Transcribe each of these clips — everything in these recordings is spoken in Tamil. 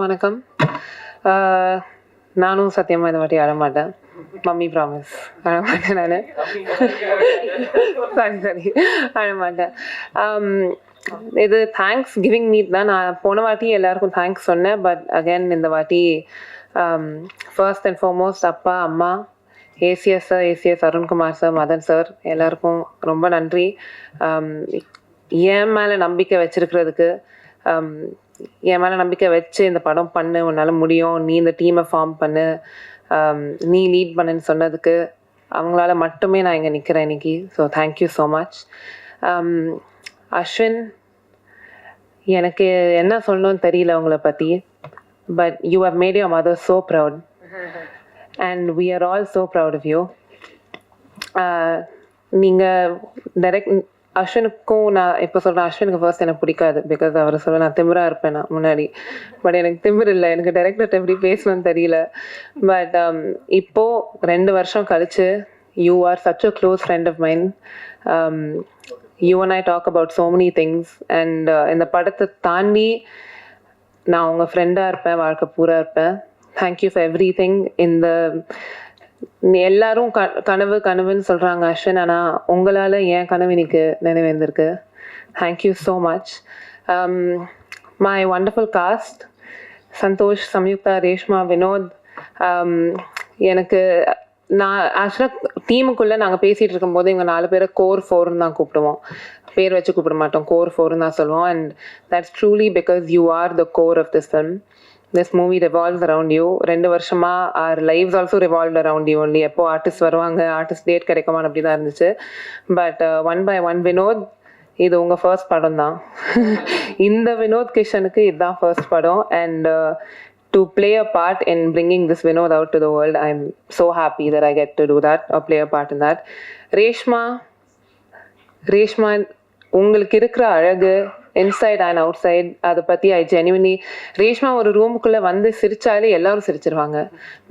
வணக்கம். நானும் சத்தியமாக இந்த வாட்டி அழமாட்டேன். Mummy promise அழமாட்டேன். நான் சாரி அழமாட்டேன். இது தேங்க்ஸ் கிவிங் மீட் தான். நான் போன வாட்டி எல்லாருக்கும் தேங்க்ஸ் சொன்னேன். பட் அகேன் இந்த வாட்டி ஃபர்ஸ்ட் அண்ட் ஃபார்மோஸ்ட் அப்பா, அம்மா, ACS sir, ACS Arunkumar sir, Madan sir எல்லாருக்கும் ரொம்ப நன்றி. என் மேலே நம்பிக்கை வச்சிருக்கிறதுக்கு, என் மேலே நம்பிக்கை வச்சு இந்த படம் பண்ணு, உன்னால் முடியும், நீ இந்த டீமை ஃபார்ம் பண்ணு, நீ லீட் பண்ணுன்னு சொன்னதுக்கு அவங்களால மட்டுமே நான் இங்கே நிற்கிறேன் இன்னைக்கு. So thank you so much. Ashwin, எனக்கு என்ன சொல்லணும்னு தெரியல உங்களை பற்றி. But you have made your mother so proud and we are all so proud of you. நீங்கள் டைரக்ட் அஸ்வினுக்கும் நான் இப்போ சொல்கிறேன், அஸ்வினுக்கு ஃபர்ஸ்ட் எனக்கு பிடிக்காது. பிகாஸ் அவர் சொல்ல நான் திமிராக இருப்பேன் நான் முன்னாடி. பட் எனக்கு திமிர் இல்லை, எனக்கு டைரக்டர்கிட்ட எப்படி பேசணும்னு தெரியல. பட் இப்போது 2 வருஷம் கழிச்சு you are such a close friend of mind. You and I talk about so many things. And இந்த படத்தை தாண்டி நான் உங்கள் ஃப்ரெண்டாக இருப்பேன், வாழ்க்கை பூரா இருப்பேன். Thank you for every thing. இந்த எல்லாரும் கனவு கனவுன்னு சொல்கிறாங்க அஸ்வின், ஆனால் உங்களால் என் கனவு இன்னைக்கு நினைவேந்திருக்கு. Thank you so much. My wonderful cast, Santhosh, Samyuktha, Reshma, Vinod. எனக்கு நான் ஆக்சுவலாக டீமுக்குள்ளே நாங்கள் பேசிகிட்டு இருக்கும்போது இவங்க 4 பேரை கோர் 4ன்னு தான் கூப்பிடுவோம், பேர் வச்சு கூப்பிட மாட்டோம், கோர் 4ன்னு தான் சொல்லுவோம். And that's truly because you are the core of this film. This movie revolves around you. 2 வருஷமா our lives also revolved around you only. எப்போ ஆர்டிஸ்ட் வருவாங்க, ஆர்டிஸ்ட் டேட் கிடைக்குமான்னு அப்படி தான் இருந்துச்சு. But one by one, Vinod, இது உங்கள் ஃபர்ஸ்ட் படம் தான். இந்த வினோத் கிஷனுக்கு இதுதான் ஃபர்ஸ்ட் படம். And to play a part in bringing this Vinod out to the world, I'm so happy that I get to do that or play a part in that. Reshma, உங்களுக்கு இருக்கிற அழகு இன்சைட் அண்ட் அவுட் சைட், அதை பற்றி ஐ ஜென்யூன்லி, ரேஷ்மா ஒரு ரூமுக்குள்ளே வந்து சிரிச்சாலே எல்லாரும் சிரிச்சிருவாங்க.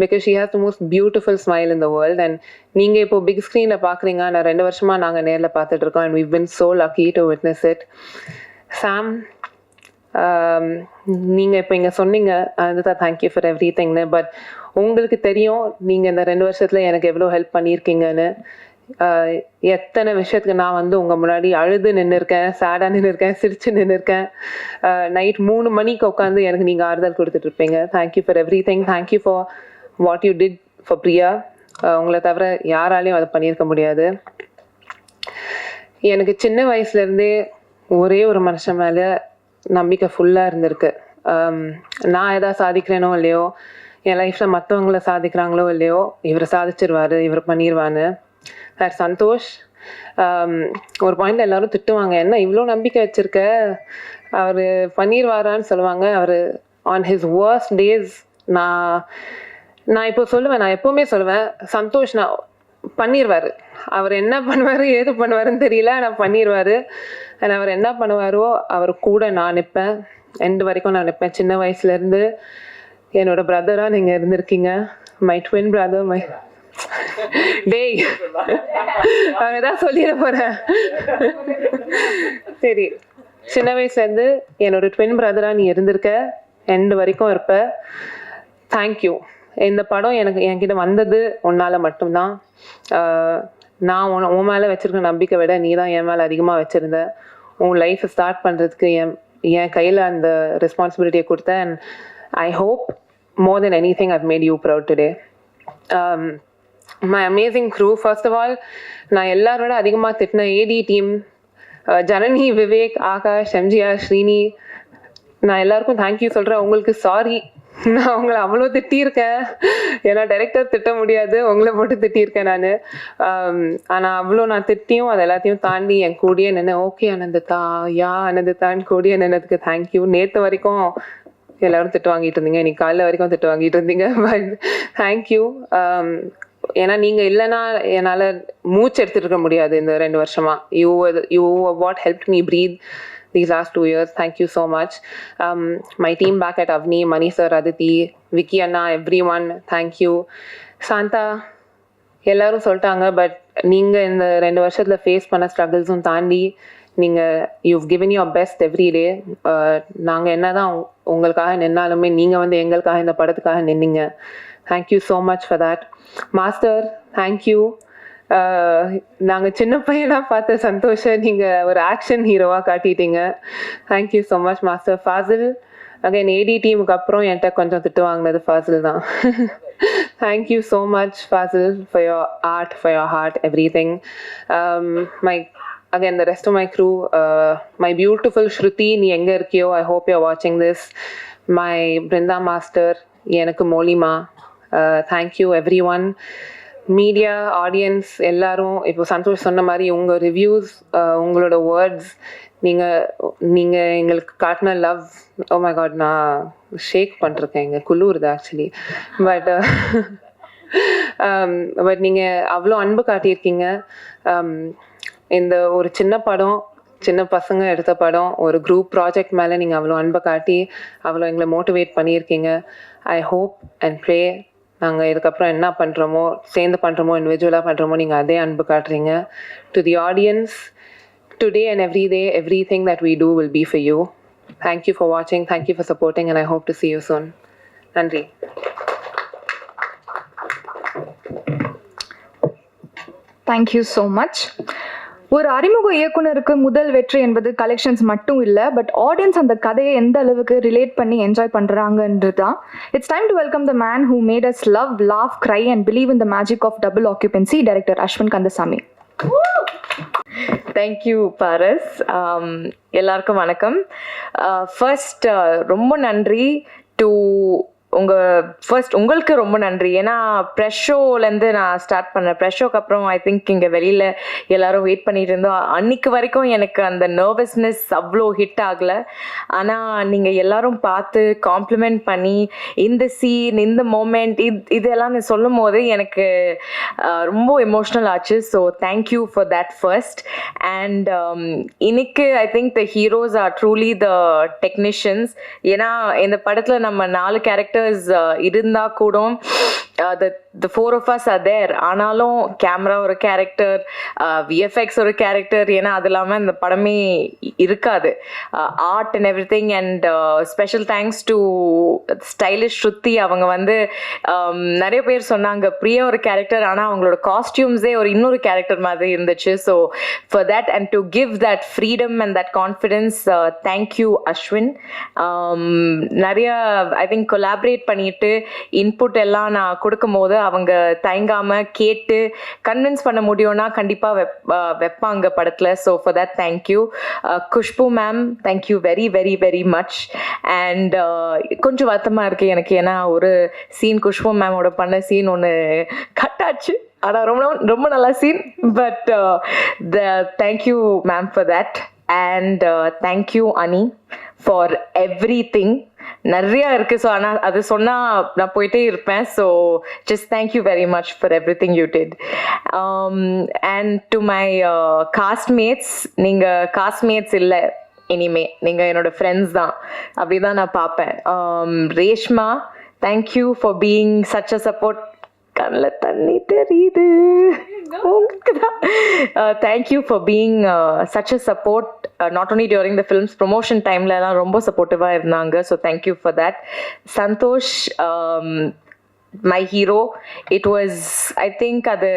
Because she has the most beautiful smile in the world. And நீங்கள் இப்போ பிக் ஸ்க்ரீனில் பார்க்குறீங்க, நான் 2 வருஷமாக நாங்கள் நேரில் பார்த்துட்டு இருக்கோம். And we've been so lucky to witness it. சாம், நீங்கள் இப்போ இங்கே சொன்னீங்க அதுதான் தேங்க்யூ ஃபார் எவ்ரி திங்னு. பட் உங்களுக்கு தெரியும் நீங்கள் இந்த 2 வருஷத்தில் எனக்கு எவ்வளோ ஹெல்ப் பண்ணியிருக்கீங்கன்னு. எத்தனை விஷயத்துக்கு நான் வந்து உங்கள் முன்னாடி அழுது நின்று இருக்கேன், சேடாக நின்று இருக்கேன், சிரிச்சு நின்று இருக்கேன். நைட் 3 மணிக்கு உட்காந்து எனக்கு நீங்கள் ஆறுதல் கொடுத்துட்ருப்பீங்க. Thank you for everything. Thank you for what you did for Priya. உங்களை தவிர யாராலையும் அதை பண்ணியிருக்க முடியாது. எனக்கு சின்ன வயசுலேருந்தே ஒரே ஒரு மனுஷன் மேலே நம்பிக்கை ஃபுல்லாக இருந்திருக்கு. நான் எதாவது சாதிக்கிறேனோ இல்லையோ, என் லைஃப்பில் மற்றவங்கள சாதிக்கிறாங்களோ இல்லையோ, இவர் சாதிச்சிருவார், இவர் பண்ணிடுவான்னு. சார் சந்தோஷ், ஒரு பாயிண்டில் எல்லோரும் திட்டுவாங்க, என்ன இவ்வளோ நம்பிக்கை வச்சுருக்க, அவர் பண்ணிடுவாரான்னு சொல்லுவாங்க. அவர் ஆன் ஹிஸ் வர்ஸ்ட் டேஸ், நான் இப்போ சொல்லுவேன், நான் எப்போவுமே சொல்லுவேன், சந்தோஷ் நான் பண்ணிடுவார், அவர் என்ன பண்ணுவார் ஏது பண்ணுவாருன்னு தெரியல, ஆனால் பண்ணிடுவார். அண்ட் அவர் என்ன பண்ணுவாரோ அவர் கூட நான் நிற்பேன், எண்டு வரைக்கும் நான் நிற்பேன். சின்ன வயசுலேருந்து என்னோட பிரதராக நீங்கள் இருந்திருக்கீங்க, மை ட்வின் பிரதர். டேய், அவனதான் சொல்லிட போறேன். சரி, சின்ன வயசுலேருந்து என்னோட ட்வின் பிரதரா நீ இருந்திருக்க, எண்டு வரைக்கும் இருப்ப. தேங்க்யூ. இந்த படம் என்கிட்ட வந்தது உன்னால மட்டும்தான். நான் உன் மேலே வச்சிருக்க நம்பிக்கை விட நீ தான் என் மேலே அதிகமாக வச்சிருந்த. உன் லைஃப்பை ஸ்டார்ட் பண்ணுறதுக்கு என் கையில் அந்த ரெஸ்பான்சிபிலிட்டியை கொடுத்தேன். And I hope more than anything I've made you proud today. My amazing crew, first of all, நான் எல்லாரோட அதிகமாக திட்டின ஏடி டீம், ஜனனி, விவேக், ஆகாஷ், எம்ஜிஆர், ஸ்ரீனி, நான் எல்லாருக்கும் தேங்க்யூ சொல்கிறேன். உங்களுக்கு சாரி, நான் உங்களை அவ்வளோ திட்டியிருக்கேன். ஏன்னா டைரக்டர் திட்ட முடியாது, உங்களை போட்டு திட்டியிருக்கேன் நான். ஆனால் அவ்வளோ நான் திட்டியும் அது எல்லாத்தையும் தாண்டி என் கூடியே நின்று ஓகே அனந்ததா, அனந்ததான்னு கூடியே நின்னதுக்கு தேங்க்யூ. நேற்று வரைக்கும் எல்லோரும் திட்டு வாங்கிட்டு இருந்தீங்க, இன்னைக்கு காலையில் வரைக்கும் திட்டு வாங்கிட்டு இருந்தீங்க. But thank you. ஏன்னா நீங்கள் இல்லைன்னா என்னால் மூச்சு எடுத்துகிட்டு இருக்க முடியாது இந்த 2 வருஷமாக. You what help me breathe these last 2 years. Thank you so much. My team back at Avni, Mani sir, Aditi, Vicky Anna, everyone, thank you. Santa, எல்லாரும் சொல்லிட்டாங்க, பட் நீங்கள் இந்த 2 வருஷத்தில் ஃபேஸ் பண்ண ஸ்ட்ரகிள்ஸும் தாண்டி நீங்கள் you've given your best every day. நாங்கள் என்ன தான் உங்களுக்காக நின்னாலுமே நீங்கள் வந்து எங்களுக்காக இந்த படத்துக்காக நின்னீங்க. Thank you so much for that. Master thank you. நாங்கள் சின்ன பையனாக பார்த்த சந்தோஷம் நீங்கள் ஒரு ஆக்ஷன் ஹீரோவாக காட்டிட்டீங்க. Thank you so much master. Fazil again AD டீமுக்கு அப்புறம் என்கிட்ட கொஞ்சம் திட்டு வாங்கினது ஃபாசில் தான். Thank you so much Fazil for your art, for your heart, everything. Again, the rest of my crew, my beautiful Shruti, நீ எங்க இருக்கியோ, I hope you're watching this. My Brinda Master, எனக்கு மோலிமா, thank you everyone. Media audience எல்லாரும் இப்போ சந்தோஷ் சொன்ன மாதிரி உங்கள் ரிவ்யூஸ், உங்களோட வேர்ட்ஸ், நீங்கள் எங்களுக்கு காட்டின லவ், ஓ மை காட் நான் ஷேக் பண்ணிருக்கேன், இங்கே குளிருது ஆக்சுவலி. பட் நீங்கள் அவ்வளோ அன்பு காட்டியிருக்கீங்க. இந்த ஒரு சின்ன படம், சின்ன பசங்க எடுத்த படம், ஒரு குரூப் ப்ராஜெக்ட் மேலே நீங்கள் அவ்வளோ அன்பை காட்டி அவ்வளோ எங்களை மோட்டிவேட் பண்ணியிருக்கீங்க. ஐ ஹோப் அண்ட் ப்ரே நாங்கள் இதுக்கப்புறம் என்ன பண்ணுறோமோ, சேர்ந்து பண்ணுறோமோ, இண்டிவிஜுவலாக பண்ணுறோமோ, நீங்கள் அதே அன்பு காட்டுறீங்க. To the audience, today and every day, everything that we do will be for you. Thank you for watching, thank you for supporting, and I hope to see you soon. நன்றி. Thank you so much. ஒரு அறிமுக இயக்குனருக்கு முதல் வெற்றி என்பது கலெக்ஷன்ஸ் மட்டும் இல்லை, பட் ஆடியன்ஸ் அந்த கதையை எந்த அளவுக்கு ரிலேட் பண்ணி என்ஜாய் பண்ணுறாங்கன்றது தான். It's time to welcome the man who made us love, laugh, cry and believe in the magic of double occupancy, director Ashwin Kandasamy. Thank you பாரஸ். எல்லாருக்கும் வணக்கம். ஃபர்ஸ்ட் ரொம்ப நன்றி டு உங்களுக்கு ரொம்ப நன்றி. ஏன்னா ப்ரெஷ் ஷோலேருந்து நான் ஸ்டார்ட் பண்ணேன். ப்ரெஷ் ஷோக்கு அப்புறம் ஐ திங்க் இங்கே வெளியில் எல்லாரும் வெயிட் பண்ணிட்டு இருந்தோம். அன்னைக்கு வரைக்கும் எனக்கு அந்த நர்வஸ்னஸ் அவ்வளோ ஹிட் ஆகலை. ஆனால் நீங்கள் எல்லாரும் பார்த்து காம்ப்ளிமெண்ட் பண்ணி இந்த சீன், இந்த மோமெண்ட், இதெல்லாம் சொல்லும் போது எனக்கு ரொம்ப எமோஷ்னல் ஆச்சு. So thank you for that first. And இன்னைக்கு I think the heroes are truly the technicians. ஏன்னா இந்த படத்தில் நம்ம 4 கேரக்டர் இருந்தா கூட the 4 of us are there. ஆனாலும் கேமரா ஒரு கேரக்டர், விஎஃப்எக்ஸ் ஒரு கேரக்டர், ஏன்னா அது இல்லாமல் இந்த படமே இருக்காது. Art and everything. And special thanks to stylish Shruti. அவங்க வந்து நிறைய பேர் சொன்னாங்க பிரியா ஒரு கேரக்டர், ஆனால் அவங்களோட காஸ்டியூம்ஸே ஒரு இன்னொரு கேரக்டர் மாதிரி இருந்துச்சு. So for that and to give that freedom and that confidence, thank you Ashwin. நிறைய ஐ திங்க் கொலாபரேட் பண்ணிட்டு இன்புட் எல்லாம் நான் கொடுக்கும் போது அவங்க தயங்காம கேட்டு கன்வின்ஸ் பண்ண முடியும்னா கண்டிப்பா வைப்பாங்க படத்துல. So for that thank you. Khushbu ma'am, thank you very very very much. And கொஞ்சம் வருத்தமா இருக்கு எனக்கு, ஏன்னா ஒரு சீன் குஷ்பு மேமோட பண்ண சீன் ஒன்று கட் ஆச்சு. ஆனால் ரொம்ப ரொம்ப நல்ல scene. But thank you ma'am for that. And thank you Ani for everything. நிறையா இருக்குது. ஸோ ஆனால் அது சொன்னால் நான் போயிட்டே இருப்பேன். So just thank you very much for everything you did. And to my castmates, நீங்கள் காஸ்ட்மேட்ஸ் இல்லை, இனிமே நீங்கள் என்னோட ஃப்ரெண்ட்ஸ் தான், அப்படி தான் நான் பார்ப்பேன். Reshma, thank you for being such a support. கண்ணில் தண்ணி தெரியுது. Thank you for being such a support, not only during the film's promotion time la romba supportive-ஆ இருந்தாங்க. So thank you for that. Santosh, my hero, it was, I think அது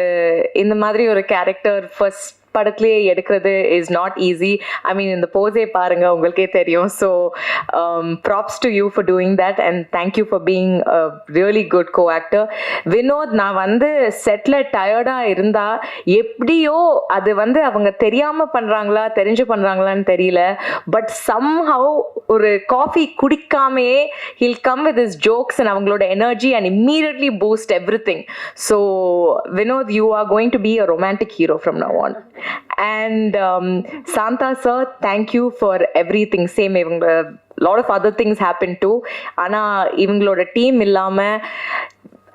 இந்த மாதிரி ஒரு கேரக்டர் ஃபர்ஸ்ட் படத்துலேயே எடுக்கிறது is not easy. I mean இந்த போஸே பாருங்க, உங்களுக்கே தெரியும். So props to you for doing that and thank you for being a really good co actor. Vinod, நான் வந்து செட்டில் டயர்டாக இருந்தால் எப்படியோ அது வந்து அவங்க தெரியாமல் பண்ணுறாங்களா தெரிஞ்சு பண்ணுறாங்களான்னு தெரியல, பட் சம்ஹவ் ஒரு காஃபி குடிக்காமையே he'll come with his jokes and அவங்களோட energy and immediately boost everything. So Vinod, you are going to be a romantic hero from now on. And Santa sir, thank you for everything. Same, a lot of other things happened too. ஆனா இவங்களோட டீம் இல்லாம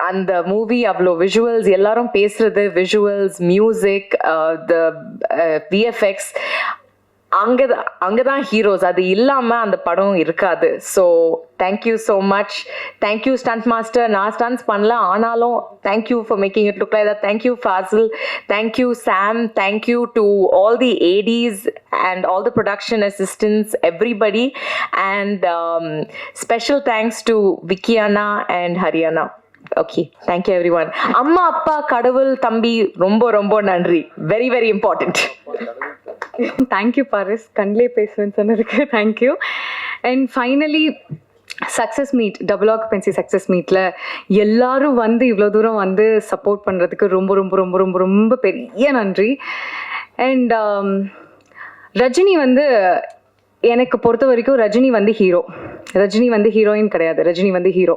அந்த மூவி அவ்வளோ விஷுவல்ஸ், எல்லாரும் பேசுறது விஷுவல்ஸ், மியூசிக், த விஎஃப்எக்ஸ், அங்கதான் ஹீரோஸ். அது இல்லாம அந்த படம் இருக்காது. So thank you so much. Thank you stunt master. நான் ஸ்டண்ட்ஸ் பண்ணல, ஆனாலும் thank you for making it look like that. Thank you Faasil, thank you Sam, thank you to all the ADs and all the production assistants, everybody, and special thanks to Vicky Anna and Haryana. Okay, thank you everyone. அம்மா அப்பா கடவுள் தம்பி ரொம்ப ரொம்ப நன்றி. Very very important. Thank you Paris, கண்ணிலே பேசுவேன்னு சொன்னதுக்கு thank you. And finally success meet, double occupancy success மீட்டில் எல்லாரும் வந்து இவ்வளோ தூரம் வந்து சப்போர்ட் பண்ணுறதுக்கு ரொம்ப ரொம்ப ரொம்ப ரொம்ப ரொம்ப பெரிய நன்றி. அண்ட் ரஜினி வந்து எனக்கு பொறுத்த வரைக்கும் ரஜினி வந்து ஹீரோ, ரஜினி வந்து ஹீரோயின் கிடையாது, ரஜினி வந்து ஹீரோ.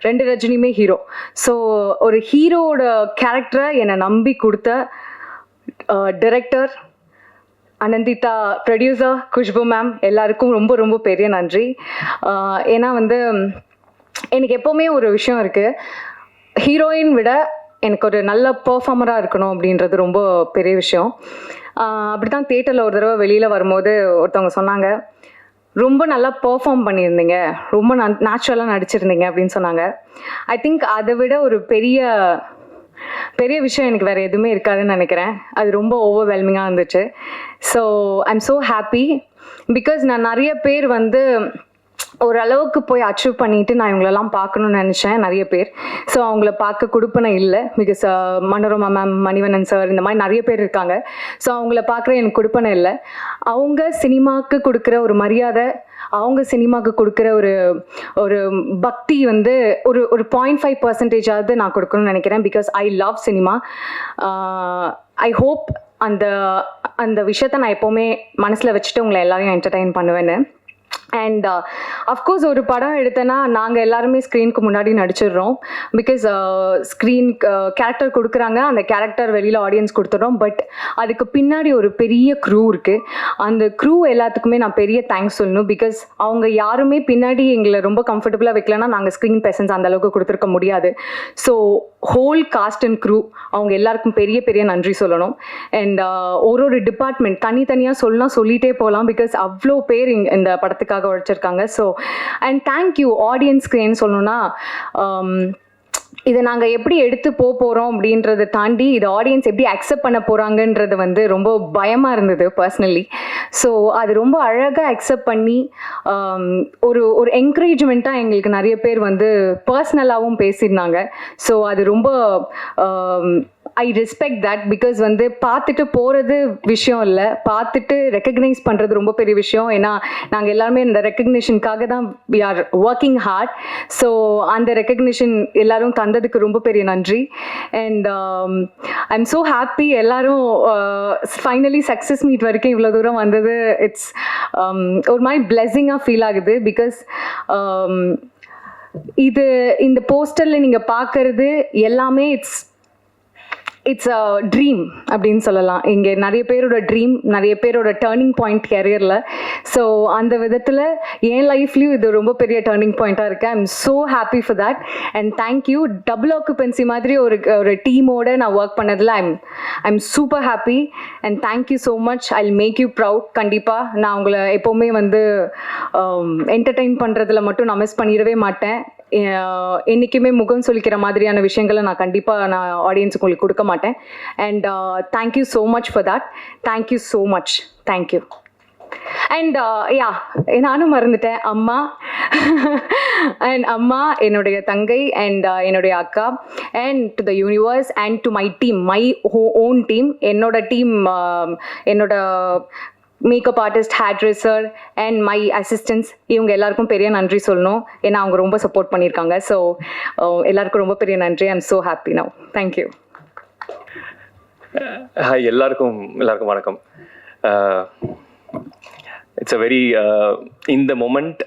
ரெண்டு ரஜினியுமே ஹீரோ. ஸோ ஒரு ஹீரோவோட கேரக்டரை என்னை நம்பி கொடுத்த director Ananditha, producer Khushbu ma'am, எல்லாருக்கும் ரொம்ப ரொம்ப பெரிய நன்றி. ஏன்னா வந்து எனக்கு எப்போவுமே ஒரு விஷயம் இருக்குது, ஹீரோயின் விட எனக்கு ஒரு நல்ல பர்ஃபார்மராக இருக்கணும் அப்படின்றது ரொம்ப பெரிய விஷயம். அப்படி தான் தேட்டரில் ஒரு தடவை வெளியில் வரும்போது ஒருத்தவங்க சொன்னாங்க, ரொம்ப நல்லா பெர்ஃபார்ம் பண்ணியிருந்தீங்க, ரொம்ப நேச்சுரலாக நடிச்சிருந்தீங்க அப்படின்னு சொன்னாங்க. ஐ திங்க் அதை விட ஒரு பெரிய விஷயம் எனக்கு வேறு எதுவுமே இருக்காதுன்னு நினைக்கிறேன். அது ரொம்ப ஓவர்வெல்மிங்காக இருந்துச்சு. So I am so happy because நான் நிறைய பேர் வந்து ஓரளவுக்கு போய் அச்சீவ் பண்ணிட்டு நான் இவங்களெல்லாம் பார்க்கணுன்னு நினச்சேன் நிறைய பேர். ஸோ அவங்கள பார்க்க கொடுப்பனை இல்லை. Because Manorama ma'am, Manivannan sir, இந்த மாதிரி நிறைய பேர் இருக்காங்க. ஸோ அவங்கள பார்க்குற எனக்கு கொடுப்பனை இல்லை. அவங்க சினிமாவுக்கு கொடுக்குற ஒரு மரியாதை, அவங்க சினிமாவுக்கு கொடுக்குற ஒரு பக்தி வந்து ஒரு 0.5% நான் கொடுக்கணும்னு நினைக்கிறேன். Because I love cinema. I hope அந்த விஷயத்த நான் எப்போவுமே மனசில் வச்சுட்டு உங்களை எல்லாரையும் என்டர்டெயின் பண்ணுவேன்னு. அண்ட் அஃப்கோர்ஸ் ஒரு படம் எடுத்தேன்னா நாங்கள் எல்லாருமே ஸ்க்ரீனுக்கு முன்னாடி நடிச்சிடுறோம். பிகாஸ் ஸ்க்ரீன் கேரக்டர் கொடுக்குறாங்க, அந்த கேரக்டர் வெளியில் ஆடியன்ஸ் கொடுத்துட்றோம். பட் அதுக்கு பின்னாடி ஒரு பெரிய க்ரூ இருக்குது. அந்த க்ரூ எல்லாத்துக்குமே நான் பெரிய தேங்க்ஸ் சொல்லணும். பிகாஸ் அவங்க யாருமே பின்னாடி எங்களை ரொம்ப கம்ஃபர்டபுளாக வைக்கலன்னா நாங்கள் ஸ்க்ரீன் ப்ரெசன்ஸ் அந்தளவுக்கு கொடுத்துருக்க முடியாது. So whole cast and crew அவங்க எல்லாருக்கும் பெரிய பெரிய நன்றி சொல்லணும். அண்ட் ஒரு டிபார்ட்மெண்ட் தனித்தனியாக சொல்லிகிட்டே போகலாம். பிகாஸ் அவ்வளோ பேர் இந்த படத்துக்காக உழைச்சிருக்காங்க. ஸோ அண்ட் தேங்க்யூ ஆடியன்ஸ்க்கு ஏன்னு சொல்லணும்னா, இதை நாங்கள் எப்படி எடுத்து போகிறோம் அப்படின்றத தாண்டி இதை ஆடியன்ஸ் எப்படி அக்செப்ட் பண்ண போகிறாங்கன்றது வந்து ரொம்ப பயமாக இருந்தது பர்சனலி. ஸோ அது ரொம்ப அழகாக அக்செப்ட் பண்ணி ஒரு என்கரேஜ்மெண்ட்டாக எங்களுக்கு நிறைய பேர் வந்து பர்சனலாகவும் பேசியிருந்தாங்க. ஸோ அது ரொம்ப ஐ ரெஸ்பெக்ட் தட். பிகாஸ் வந்து பார்த்துட்டு போகிறது விஷயம் இல்லை, பார்த்துட்டு ரெக்கக்னைஸ் பண்ணுறது ரொம்ப பெரிய விஷயம். ஏன்னா நாங்கள் எல்லாருமே இந்த ரெக்கக்னிஷனுக்காக தான் we are working hard. So அந்த ரெக்கக்னிஷன் எல்லாரும் தந்ததுக்கு ரொம்ப பெரிய நன்றி. And I am so happy எல்லாரும் ஃபைனலி சக்ஸஸ் மீட் வரைக்கும் இவ்வளோ தூரம் வந்தது. இட்ஸ் ஒரு மாதிரி பிளெஸிங்காக ஃபீல் ஆகுது. பிகாஸ் இந்த போஸ்டரில் நீங்கள் பார்க்குறது எல்லாமே இட்ஸ் அ ட்ரீம் அப்படின்னு சொல்லலாம். இங்கே நிறைய பேரோட ட்ரீம், நிறைய பேரோட டேர்னிங் பாயிண்ட் கேரியரில். ஸோ அந்த விதத்தில் என் லைஃப்லேயும் இது ரொம்ப பெரிய டேர்னிங் பாயிண்ட்டாக இருக்குது. I am so happy for that. And thank you. Double occupancy மாதிரி ஒரு டீமோடு நான் ஒர்க் பண்ணதில் I am super happy. And thank you so much. I will make you proud. கண்டிப்பாக நான் உங்களை எப்போவுமே வந்து என்டர்டெயின் பண்ணுறதுல மட்டும் நான் மிஸ் பண்ணிடவே மாட்டேன். என்றைக்குமே முகம் சொல்லிக்கிற மாதிரியான விஷயங்களை நான் கண்டிப்பாக ஆடியன்ஸுக்கு உங்களுக்கு கொடுக்க மாட்டேன். And thank you so much for that. Thank you so much. Thank you. And நானும் மறந்துட்டேன், அம்மா அண்ட் அம்மா, என்னுடைய தங்கை அண்ட் என்னுடைய அக்கா, and to the universe and to my team, my own team, என்னோட டீம், என்னோட makeup artist, hair dresser and my assistance, இவங்க எல்லாருக்கும் பெரிய நன்றி சொல்லணும். ஏன்னா அவங்க ரொம்ப சப்போர்ட் பண்ணியிருக்காங்க. ஸோ எல்லாருக்கும் ரொம்ப பெரிய நன்றி. ஐ am so happy now. Thank you. Hi, எல்லாருக்கும் வணக்கம். இட்ஸ் அ வெரி இந்த மொமெண்ட்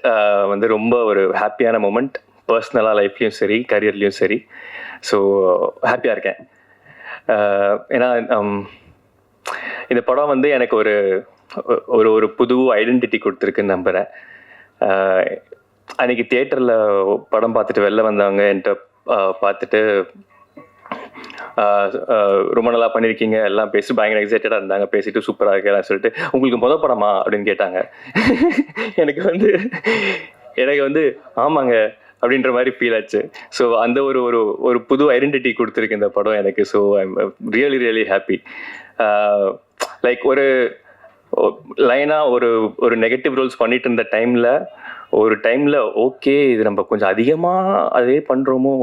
வந்து ரொம்ப ஒரு ஹாப்பியான மொமெண்ட். பர்சனலாக லைஃப்லேயும் சரி, கரியர்லேயும் சரி. ஸோ ஹாப்பியாக இருக்கேன். ஏன்னா இந்த படம் வந்து எனக்கு ஒரு புது ஐடென்டிட்டி கொடுத்துருக்குன்னு நம்புகிறேன். அன்றைக்கி தியேட்டரில் படம் பார்த்துட்டு வெளில வந்தவங்க என்கிட்ட பார்த்துட்டு ரொம்ப நல்லா பண்ணியிருக்கீங்க எல்லாம் பேசி பயங்கர எக்ஸைட்டடாக இருந்தாங்க, பேசிட்டு சூப்பராக இருக்கலாம் சொல்லிட்டு உங்களுக்கு மொதல் படமா அப்படின்னு கேட்டாங்க. எனக்கு வந்து ஆமாங்க அப்படின்ற மாதிரி ஃபீல் ஆச்சு. ஸோ அந்த ஒரு ஒரு ஒரு புது ஐடென்டிட்டி கொடுத்துருக்கு இந்த படம் எனக்கு. So I'm really really happy. Like ஒரு லைனாக ஒரு நெகட்டிவ் ரோல்ஸ் பண்ணிட்டு இருந்த டைமில் ஓகே இது நம்ம கொஞ்சம் அதிகமாக அதே பண்ணுறோமோ,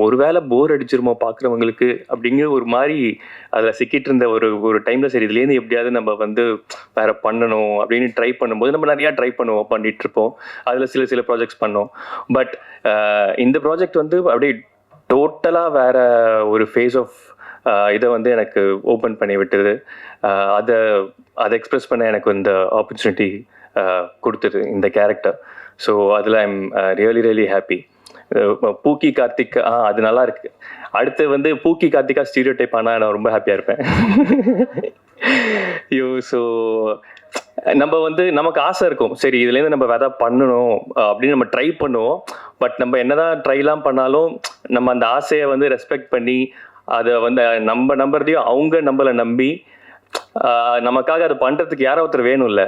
ஒரு வேளை போர் அடிச்சிருமோ பார்க்குறவங்களுக்கு அப்படிங்கிற ஒரு மாதிரி அதில் சிக்கிட்டு இருந்த ஒரு டைமில் சரி இதுலேருந்து எப்படியாவது நம்ம வந்து வேறு பண்ணணும் அப்படின்னு ட்ரை பண்ணும்போது நம்ம நிறையா ட்ரை பண்ணிகிட்ருப்போம். அதில் சில ப்ராஜெக்ட்ஸ் பண்ணோம். பட் இந்த ப்ராஜெக்ட் வந்து அப்படியே டோட்டலாக வேறு ஒரு ஃபேஸ் ஆஃப் இதை வந்து எனக்கு ஓப்பன் பண்ணி விட்டுது. அதை எக்ஸ்பிரஸ் பண்ண எனக்கு இந்த ஆப்பர்ச்சுனிட்டி கொடுத்தது இந்த கேரக்டர். ஸோ அதில் I'm really really happy. Pookie Karthik அது நல்லா இருக்கு. அடுத்து வந்து பூக்கி கார்த்திகா ஸ்டீரியோ டைப் ஆனால் நான் ரொம்ப ஹாப்பியாக இருப்பேன். ஐயோ ஸோ நம்ம வந்து நமக்கு ஆசை இருக்கும் சரி இதுலேருந்து நம்ம எதாவது பண்ணணும் அப்படின்னு நம்ம ட்ரை பண்ணுவோம். பட் நம்ம என்னதான் ட்ரைலாம் பண்ணாலும் நம்ம அந்த ஆசையை வந்து ரெஸ்பெக்ட் பண்ணி அதை வந்து நம்ம நம்புறதையும் அவங்க நம்மளை நம்பி நமக்காக அதை பண்ணுறதுக்கு யாரோ ஒருத்தர் வேணும்ல,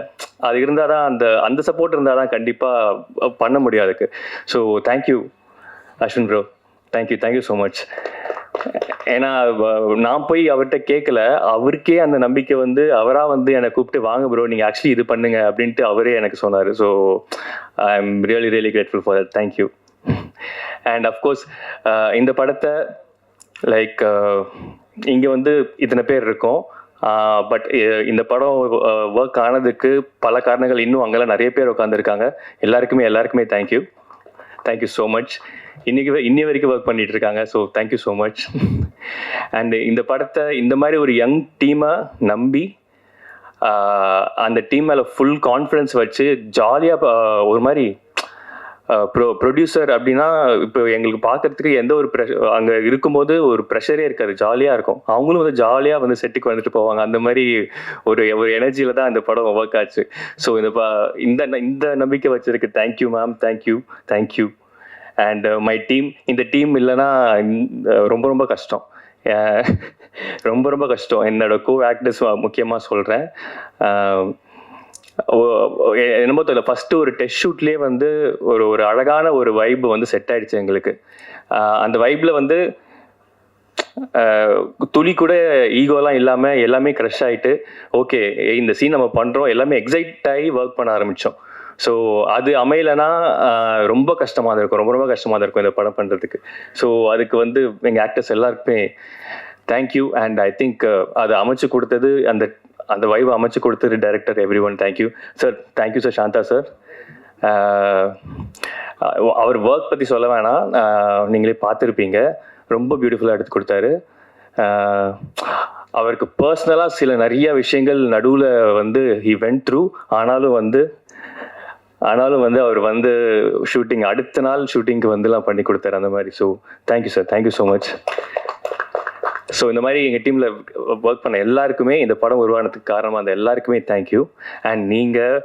அது இருந்தால் தான் அந்த சப்போர்ட் இருந்தால் தான் கண்டிப்பாக பண்ண முடியும் அதுக்கு. So thank you Ashwin bro, thank you so much. ஏன்னா நான் போய் அவர்கிட்ட கேட்கல, அவருக்கே அந்த நம்பிக்கை வந்து அவராக வந்து என்னை கூப்பிட்டு வாங்க ப்ரோ நீங்கள் ஆக்சுவலி இது பண்ணுங்க அப்படின்ட்டு அவரே எனக்கு சொன்னார். So I am really really grateful for that. Thank you. And of course இந்த படத்தை லைக் இங்கே வந்து இத்தனை பேர் இருக்கோம். பட் இந்த படம் ஒர்க் ஆனதுக்கு பல காரணங்கள், இன்னும் அங்கெல்லாம் நிறைய பேர் உட்காந்துருக்காங்க. எல்லாருக்குமே தேங்க்யூ ஸோ மச். இன்னி வரைக்கும் ஒர்க் பண்ணிட்டு இருக்காங்க. So thank you so much. And இந்த படத்தை இந்த மாதிரி ஒரு யங் டீமை நம்பி அந்த டீம் மேலே ஃபுல் கான்ஃபிடன்ஸ் வச்சு ஜாலியாக ஒரு மாதிரி ப்ரொடியூசர் அப்படின்னா இப்போ எங்களுக்கு பார்க்கறதுக்கு எந்த ஒரு அங்கே இருக்கும்போது ஒரு ப்ரெஷரே இருக்காது, ஜாலியாக இருக்கும். அவங்களும் வந்து ஜாலியாக வந்து செட்டுக்கு வந்துட்டு போவாங்க. அந்த மாதிரி ஒரு எனர்ஜியில் தான் இந்த படம் ஒர்க் ஆச்சு. ஸோ இந்த நம்பிக்கை வச்சிருக்கு. Thank you ma'am, thank you. And my team, இந்த டீம் இல்லைன்னா ரொம்ப கஷ்டம், ரொம்ப கஷ்டம். என்னோட கோ ஆக்டர்ஸ் முக்கியமாக சொல்கிறேன். என்னமோ தெரியல, ஃபஸ்ட்டு ஒரு டெஸ்ட் ஷூட்லேயே வந்து ஒரு அழகான ஒரு வைப் வந்து செட் ஆயிடுச்சு எங்களுக்கு. அந்த வைப்பில் வந்து துளி கூட ஈகோலாம் இல்லாமல் எல்லாமே க்ரஷ் ஆகிட்டு ஓகே இந்த சீன் நம்ம பண்ணுறோம் எல்லாமே எக்ஸைட் ஆகி ஒர்க் பண்ண ஆரம்பித்தோம். ஸோ அது அமையலைன்னா ரொம்ப கஷ்டமாக இருக்கும், ரொம்ப கஷ்டமாக தான் இருக்கும் இந்த படம் பண்ணுறதுக்கு. ஸோ அதுக்கு வந்து எங்கள் ஆக்டர்ஸ் எல்லாருக்குமே தேங்க்யூ. அண்ட் ஐ திங்க் அதை அமைச்சு கொடுத்தது அந்த வைவை அமைச்சு கொடுத்தது director everyone. Thank you sir Santha sir. அவர் ஒர்க் பற்றி சொல்ல வேணாம், நீங்களே பார்த்துருப்பீங்க. ரொம்ப பியூட்டிஃபுல்லாக எடுத்து கொடுத்தாரு. அவருக்கு பர்சனலாக சில நிறைய விஷயங்கள் நடுவில் வந்து ஹி வென்ட் த்ரூ. ஆனாலும் வந்து அவர் வந்து ஷூட்டிங் அடுத்த நாள் ஷூட்டிங்க்கு வந்துலாம் பண்ணி கொடுத்தாரு அந்த மாதிரி. So thank you sir, thank you so much. So இந்த மாதிரி எங்கள் டீமில் ஒர்க் பண்ண எல்லாருக்குமே, இந்த படம் உருவானதுக்கு காரணமாக அந்த எல்லாருக்குமே தேங்க்யூ. அண்ட் நீங்கள்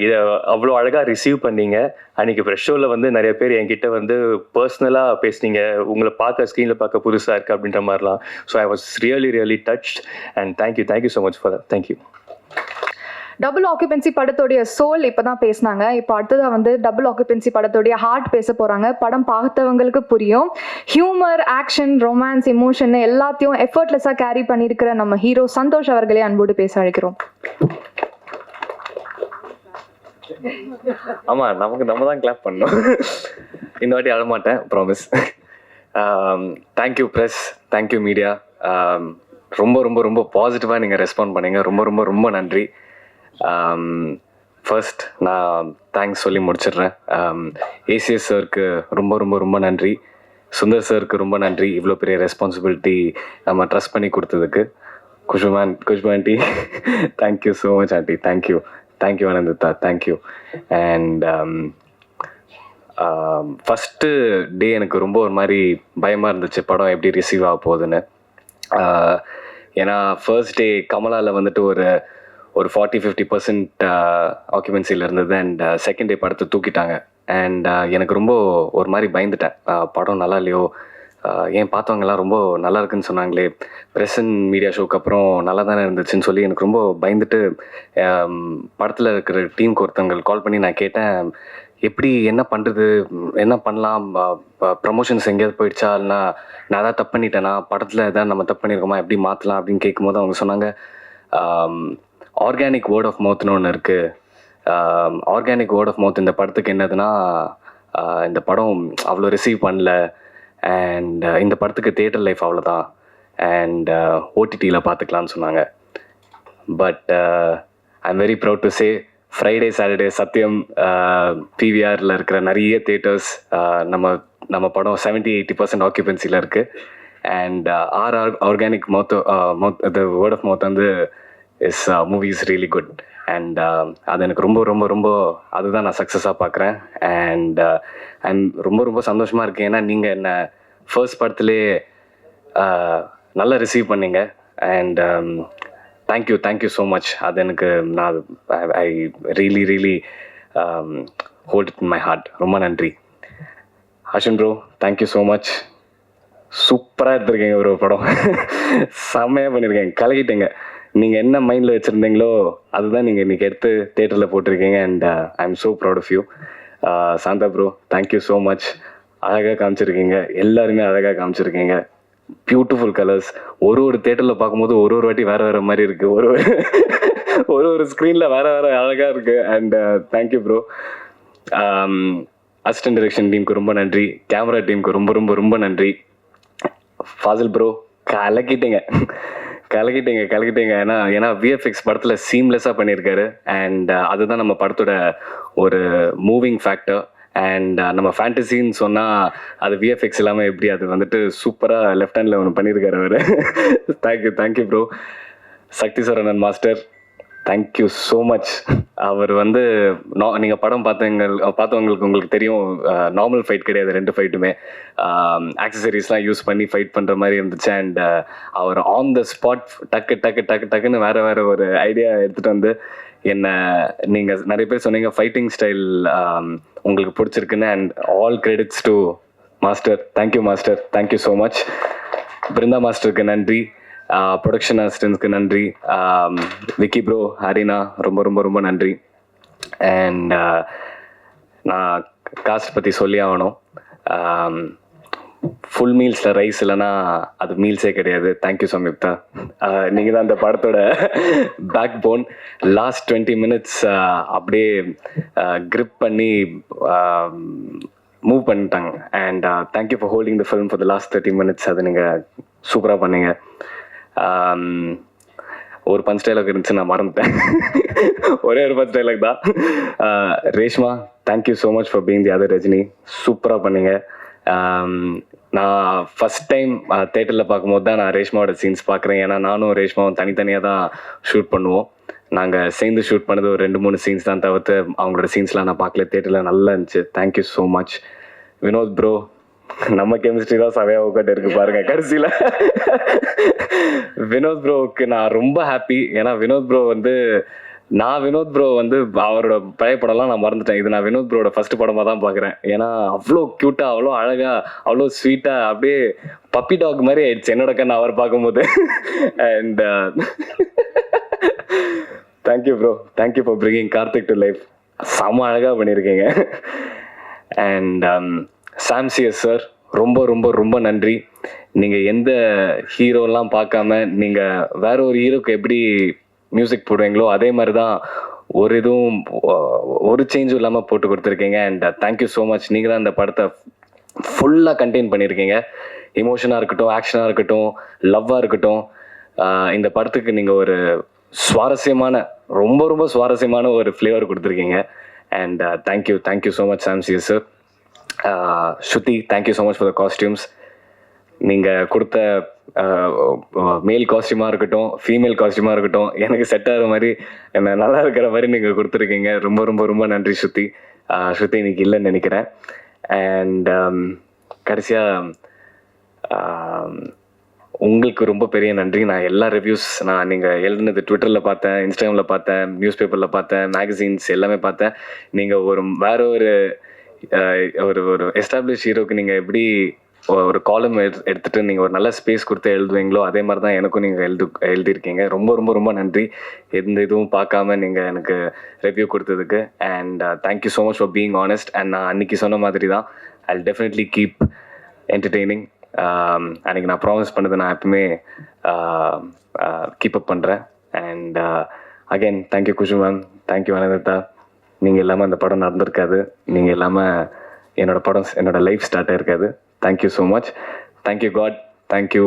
இதை அவ்வளோ அழகாக ரிசீவ் பண்ணீங்க. அன்றைக்கி ஃப்ரெஷ் ஷோவில் வந்து நிறைய பேர் என்கிட்ட வந்து பர்சனலாக பேசுனீங்க, உங்களை பார்க்க ஸ்க்ரீனில் பார்க்க புதுசாக இருக்குது அப்படின்ற மாதிரிலாம். So I was really touched and thank you so much for that. Thank you. Double occupancy படத்தோடைய சோல் இப்போ தான் பேசினாங்க. இப்போ அடுத்ததாக வந்து டபுள் ஆக்குபென்சி படத்தோடைய ஹார்ட் பேச போகிறாங்க. படம் பார்த்தவங்களுக்கு புரியும். ஹியூமர், ஆக்ஷன், ரொமான்ஸ், எமோஷன் எல்லாத்தையும் எஃபர்ட்லெஸ்ஸாக கேரி பண்ணியிருக்கிற நம்ம ஹீரோ சந்தோஷ் அவர்களே அன்போடு பேச அழைக்கிறோம். ஆமாம், நம்ம தான் கிளாப் பண்ணோம். இந்த வாட்டி அழமாட்டேன், promise. Thank you press, thank you media. ரொம்ப பாசிட்டிவாக நீங்கள் ரெஸ்பாண்ட் பண்ணீங்க. ரொம்ப நன்றி. ஃபர்ஸ்ட் நான் தேங்க்ஸ் சொல்லி முடிச்சிடுறேன். ஏசிஎஸ் சாருக்கு ரொம்ப நன்றி. சுந்தர் சாருக்கு ரொம்ப நன்றி, இவ்வளோ பெரிய ரெஸ்பான்சிபிலிட்டி நம்ம ட்ரஸ்ட் பண்ணி கொடுத்ததுக்கு. Khushbu aunty thank you so much aunty. Thank you Anandita, thank you. And first day எனக்கு ரொம்ப ஒரு மாதிரி பயமாக இருந்துச்சு படம் எப்படி ரிசீவ் ஆக போகுதுன்னு. ஏன்னா ஃபர்ஸ்ட் டே கமலாவில் வந்துட்டு ஒரு 40-50% ஆக்குபென்சியில் இருந்தது. அண்ட் செகண்ட் டே படத்தை தூக்கிட்டாங்க. அண்ட் எனக்கு ரொம்ப ஒரு மாதிரி பயந்துட்டேன், படம் நல்லா இல்லையோ, ஏன் பார்த்தவங்கலாம் ரொம்ப நல்லா இருக்குன்னு சொன்னாங்களே, ப்ரெஸ் அண்ட் மீடியா ஷோக்கு அப்புறம் நல்லா தானே இருந்துச்சுன்னு சொல்லி எனக்கு ரொம்ப பயந்துட்டு படத்தில் இருக்கிற டீமுக்கு ஒருத்தவங்க கால் பண்ணி நான் கேட்டேன், எப்படி என்ன பண்ணுறது, என்ன பண்ணலாம், ப்ரமோஷன்ஸ் எங்கேயாவது போயிடுச்சா, இல்லைனா நான் எதாவது தப்பு பண்ணிட்டேனா, படத்தில் எதாவது நம்ம தப்பு பண்ணியிருக்கோமா, எப்படி மாற்றலாம் அப்படின்னு கேட்கும்போது அவங்க சொன்னாங்க, ஆர்கானிக் வேர்ட் ஆஃப் மவுத்னு ஒன்று இருக்குது. ஆர்கானிக் வேர்ட் ஆஃப் மவுத் இந்த படத்துக்கு என்னதுன்னா, இந்த படம் அவ்வளோ ரிசீவ் பண்ணல அண்ட் இந்த படத்துக்கு தியேட்டர் லைஃப் அவ்வளோதான் அண்ட் ஓடிடியில் பார்த்துக்கலான்னு சொன்னாங்க. But I am very proud to say Friday Saturday Sathyam பிவிஆரில் இருக்கிற நிறைய தியேட்டர்ஸ் நம்ம படம் 70-80% ஆக்குபென்சியில் இருக்குது. And organic mouth the word of mouth வந்து is movie is really good. And அது எனக்கு ரொம்ப ரொம்ப ரொம்ப அதுதான் நான் சக்ஸஸாக பார்க்குறேன். அண்ட் ஐம் ரொம்ப ரொம்ப சந்தோஷமாக இருக்கேன். ஏன்னா நீங்கள் என்னை ஃபர்ஸ்ட் படத்துலேயே நல்லா ரிசீவ் பண்ணீங்க. And thank you so much. அது எனக்கு நான் I really hold it in my heart. ரொம்ப நன்றி. Ashwin bro, thank you so much. சூப்பராக எடுத்துருக்கீங்க ஒரு படம். செம்மையாக பண்ணியிருக்கேன், கலக்கிட்டீங்க. நீங்கள் என்ன மைண்டில் வச்சுருந்தீங்களோ அதுதான் நீங்கள் இன்றைக்கி எடுத்து தேட்டரில் போட்டிருக்கீங்க. And I am so proud of you. Shantha bro, thank you so much. அழகாக காமிச்சிருக்கீங்க, எல்லாருமே அழகாக காமிச்சிருக்கீங்க. Beautiful colours. ஒரு தேட்டரில் பார்க்கும்போது ஒரு வாட்டி வேறு மாதிரி இருக்குது, ஒரு ஸ்க்ரீனில் வேறு அழகாக இருக்குது. And thank you bro. Assistant direction டீமுக்கு ரொம்ப நன்றி, கேமரா டீமுக்கு ரொம்ப ரொம்ப ரொம்ப நன்றி. ஃபாசில் ப்ரோ, கலக்கிட்டீங்க. ஏன்னா விஎஃப்எக்ஸ் படத்தில் சீம்லெஸ்ஸாக பண்ணியிருக்காரு. அண்ட் அதுதான் நம்ம படத்தோட ஒரு மூவிங் ஃபேக்டர். அண்ட் நம்ம ஃபேண்டசின்னு சொன்னால் அது விஎஃப்எக்ஸ் இல்லாமல் எப்படி, அது வந்துட்டு சூப்பராக லெஃப்ட் ஹேண்டில் ஒன்று பண்ணியிருக்காரு அவர். Thank you bro. Sakthi Saravanan master, thank you so much. அவர் வந்து நீங்கள் படம் பார்த்தவங்களுக்கு உங்களுக்கு தெரியும், நார்மல் ஃபைட் கிடையாது, 2 ஃபைட்டுமே ஆக்சசரிஸ்லாம் யூஸ் பண்ணி ஃபைட் பண்ணுற மாதிரி இருந்துச்சு. அண்ட் அவர் ஆன் த ஸ்பாட் டக்குன்னு வேறு ஒரு ஐடியா எடுத்துகிட்டு வந்து என்ன, நீங்கள் நிறைய பேர் சொன்னீங்க ஃபைட்டிங் ஸ்டைல் உங்களுக்கு பிடிச்சிருக்குன்னு. And all credits to master. Thank you master, thank you so much. Brinda மாஸ்டருக்கு நன்றி, ப்ரொடக்ஷன் அசிஸ்டன்ஸ்க்கு நன்றி, விக்கி ப்ரோ, ஹரினா, ரொம்ப ரொம்ப ரொம்ப நன்றி. அண்ட் நான் காஸ்ட் பற்றி சொல்லி ஆகணும். ஃபுல் மீல்ஸில் ரைஸ் இல்லைன்னா அது மீல்ஸே கிடையாது. தேங்க்யூ சம்யுக்தா, நீங்கள் தான் அந்த படத்தோட பேக் போன். லாஸ்ட் 20 minutes அப்படியே கிரிப் பண்ணி மூவ் பண்ணிட்டாங்க. And thank you for holding the film for the last 30 minutes. அது நீங்கள் சூப்பராக பண்ணீங்க. ஒரு பஞ்ச் டைலாக் இருந்துச்சு, நான் மறந்துட்டேன். ஒரே ஒரு பஞ்ச் டைலாக் தான். Reshma, thank you so much for being the other Rajini. சூப்பராக பண்ணீங்க. நான் ஃபஸ்ட் டைம் தேட்டரில் பார்க்கும்போது தான் நான் ரேஷ்மாவோட சீன்ஸ் பார்க்குறேன். ஏன்னா நானும் ரேஷ்மாவும் தனித்தனியாக தான் ஷூட் பண்ணுவோம். நாங்கள் சேர்ந்து ஷூட் பண்ணது ஒரு 2-3 சீன்ஸ் தான், தவிர்த்து அவங்களோட சீன்ஸ்லாம் நான் பார்க்கல. தேட்டரில் நல்லா இருந்துச்சு. Thank you so much. Vinod bro, நம்ம கெமிஸ்ட்ரி தான் சவையாக உட்காந்து இருக்கு பாருங்க கடைசியில். வினோத் ப்ரோவுக்கு நான் ரொம்ப ஹாப்பி. ஏன்னா வினோத் ப்ரோ வந்து அவரோட பழைய படம்லாம் நான் மறந்துட்டேன். இது நான் வினோத் ப்ரோட ஃபர்ஸ்ட் படமாக தான் பார்க்குறேன். ஏன்னா அவ்வளோ க்யூட்டாக, அவ்வளோ அழகாக, அவ்வளோ ஸ்வீட்டாக, அப்படியே பப்பி டாக் மாதிரி ஆயிடுச்சு என்னோட கண்ணு அவர் பார்க்கும்போது. And thank you bro, thank you for bringing Karthik to life. செம்ம அழகாக பண்ணியிருக்கீங்க. அண்ட் சாம்சியஸ் சார், ரொம்ப ரொம்ப ரொம்ப நன்றி. நீங்கள் எந்த ஹீரோலாம் பார்க்காம நீங்கள் வேற ஒரு ஹீரோக்கு எப்படி மியூசிக் போடுவீங்களோ அதே மாதிரி தான் ஒரு சேஞ்சும் இல்லாமல் போட்டு கொடுத்துருக்கீங்க. And thank you so much. நீங்கள் தான் இந்த படத்தை ஃபுல்லாக கண்டெயின் பண்ணியிருக்கீங்க. எமோஷனாக இருக்கட்டும், ஆக்ஷனாக இருக்கட்டும், லவ்வாக இருக்கட்டும், இந்த படத்துக்கு நீங்கள் ஒரு சுவாரஸ்யமான, ரொம்ப ரொம்ப சுவாரஸ்யமான ஒரு ஃப்ளேவர் கொடுத்துருக்கீங்க. And thank you so much சாம்சியஸ் sir. Shruti, thank you so much for the costumes. நீங்கள் கொடுத்த மேல் காஸ்டியூமாக இருக்கட்டும், ஃபீமேல் காஸ்டியூமாக இருக்கட்டும், எனக்கு செட் ஆகிற மாதிரி, என்ன நல்லா இருக்கிற மாதிரி நீங்கள் கொடுத்துருக்கீங்க. ரொம்ப ரொம்ப ரொம்ப நன்றி ஸ்ருதி. ஸ்ருதி இன்னைக்கு இல்லைன்னு நினைக்கிறேன். அண்ட் கடைசியாக உங்களுக்கு ரொம்ப பெரிய நன்றி. நான் எல்லா ரிவ்யூஸ் நீங்கள் எழுதுனது ட்விட்டரில் பார்த்தேன், இன்ஸ்டாகிராமில் பார்த்தேன், நியூஸ் பேப்பரில் பார்த்தேன், மேகசின்ஸ் எல்லாமே பார்த்தேன். நீங்கள் வேற ஒரு எஸ்டாப்ளிஷ் ஹீரோக்கு நீங்கள் எப்படி ஒரு காலம் எடுத்துகிட்டு நீங்கள் ஒரு நல்ல ஸ்பேஸ் கொடுத்து எழுதுவீங்களோ அதே மாதிரி தான் எனக்கும் நீங்கள் எழுதியிருக்கீங்க. ரொம்ப ரொம்ப ரொம்ப நன்றி. எந்த இதுவும் பார்க்காம நீங்கள் எனக்கு ரிவ்யூ கொடுத்ததுக்கு. And thank you so much for being honest. And நான் அன்றைக்கி சொன்ன மாதிரி தான் ஐ டெஃபினெட்லி கீப் என்டர்டெய்னிங். அன்றைக்கி நான் ப்ராமிஸ் பண்ணது நான் எப்பவுமே கீப் அப் பண்ணுறேன். And again thank you Kushu ma'am, thank you Anantha. நீங்கள் இல்லாமல் அந்த படம் நடந்திருக்காது, நீங்கள் இல்லாமல் என்னோட லைஃப் ஸ்டார்ட் ஆயிருக்காது. Thank you so much. Thank you God, thank you